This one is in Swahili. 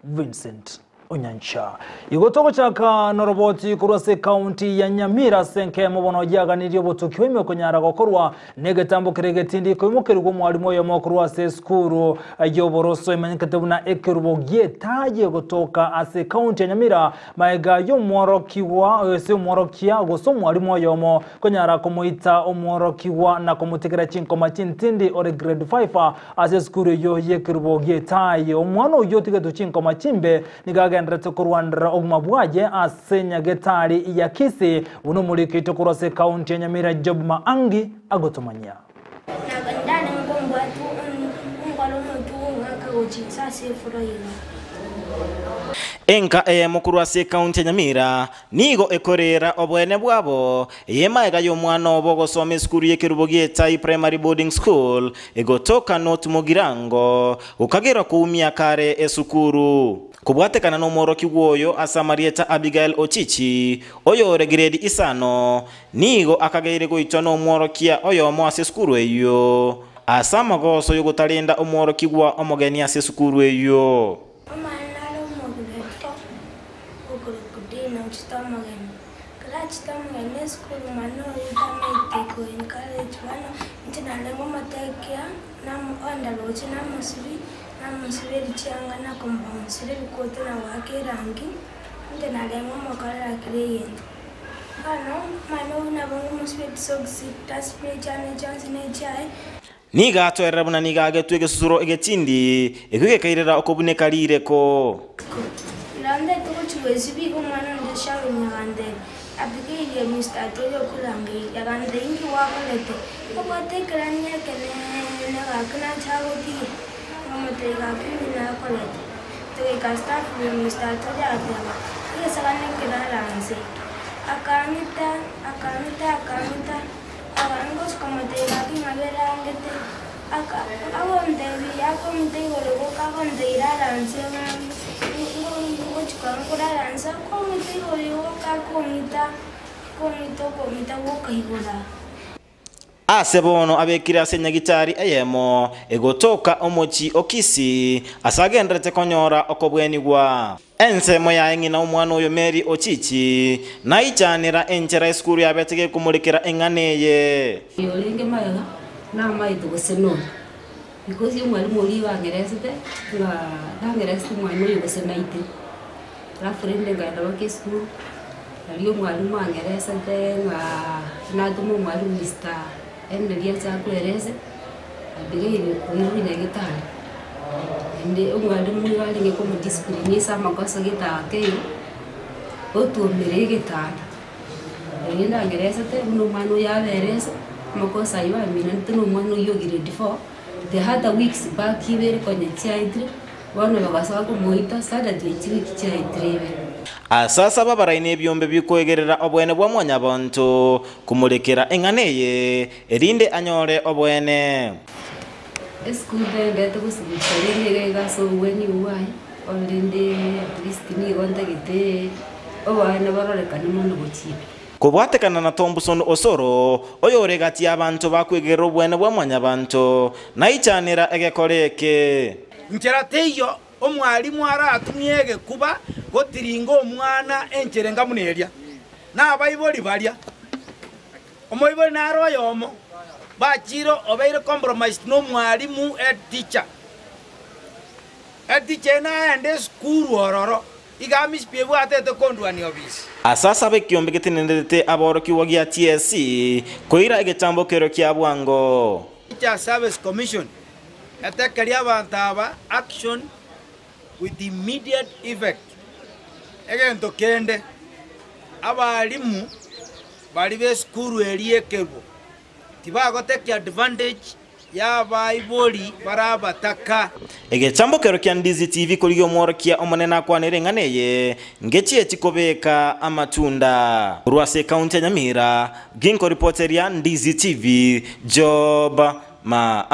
Vincent Onyancha. Igotoko chaka noroboti kurwase county ya Nyamira senke mubono yaganiriye botukiweme kunyara gokorwa negetambo kiregetindi komukerwa mwalimu yo mokurwase skuru ayoboroso imanyikate buna ekerubo getaje gotoka ase county ya Nyamira maega yo mworokiwa ese mworokia goso mwalimu yo mo kunyara komuita omworokiwa na komutekera chinko machintindi ore grade 5 ase skuru yo yekerubo getaje omwana yo tigeto chinko machimbe nigaga ndrete kurwandra ogmabwaje asenya getari ya Kisii uno muliki tokurose county ya Nyamira job maangi agotomanya nagandana ngomba tu ngalo mutu ngakagochi sase furayiga enka mukurwase county ya Nyamira nigo ekorera obwene bwabo yemaega yo mwana obogosoma skuru yekerubo gyetai primary boarding school egotoka not Mugirango ukagera kuumia kare esukuru kubwatekana no moroki gwoyo asamarieta Abigail Ochichi oyo grade isano nigo akagaire goitwa no morokia oyo mo ase skuru eyo asama goso yo gotalenda omoroki gwa omogeni ase skuru eyo Namusibiri chianga na komba musibiri kote na wake rangi nde nalengo mokala kireyendo ano mano na bongo musibiri sogsi taspe chane chance ne chai niga atwerabuna niga agetwege susuro egetindi ekige kairera okobune kalire ko lande tukuchwe sibi ko mwana ndo shawe nyande abigile Mr. Toyo kulangi yagande ingi wakolete obote kranya kene na wakna chawoti Motega na college. To a staff room started at them. Yes, I like a lance. A carnita, Arangos Comotega, Magera, and I want the Yakom or walk on the lance. Which come answer, Comite or you walk comita walk. Asebono abekira senya gitari ayemo egotoka omochi okisi asagendrete konyora okobweni gwa ensemo ya engina omwana oyo Mary Ochichi naichanira enchera skuru yabetege kumulikira enganeye yolenge mayaga na maitu goseno because yo mwalimu oli wangeresete nga dangeresete mwalimu yo gosenaite la frende ngaenda bake skuru aliyo mwalimu wangeresete nga natumo mwalimu Mr. Endelia chako ereze abigire kuyiru negitari ende umwalimu walinge ko discipline sama kosa gitake otumire gitari enda ngereza te uno mano yabereza makosa yo amina ntino mano yo grade 4 the other weeks back ibere konye chaidre wana bagasa ko moita sada dwechi chaidre asasa babaraine ebyombe bikwegerera obwene bwa mwanyabantu kumulekera enganeye erinde anyore obwene eskude ndete kusibitsalenge gaso weni uwai olinde at least ni gonda gite owana baroreka nimono gochibe kubwatekana na Thompson Osoro oyo regati abantu bakwegerera obwene bwa mwanyabantu naichanira egekoreke ncherateyo omwalimu aratumyege kuba gotiringo omwana encherenga muneria na abayiboli balya omoyiboli naro yomo bachiro obeire compromise no mwalimu teacher na ende skuru ororo igamis piebu atete kondwani obisi asasa bekiombe ketenendete aboroki wagia TSC koira egetambo kero kya bwango Teacher Service Commission atakaliya bantaba action with immediate effect. Egento kende abalimu bali be skuru eliyekerwo tibago take advantage ya baiboli barabataka egetambo kero kya Ndizi TV koliyo mworokia omonena kwanere nganeye ngechi ekikobeka amatunda urwase county ya Nyamira ginko reporter ya Ndizi TV job ma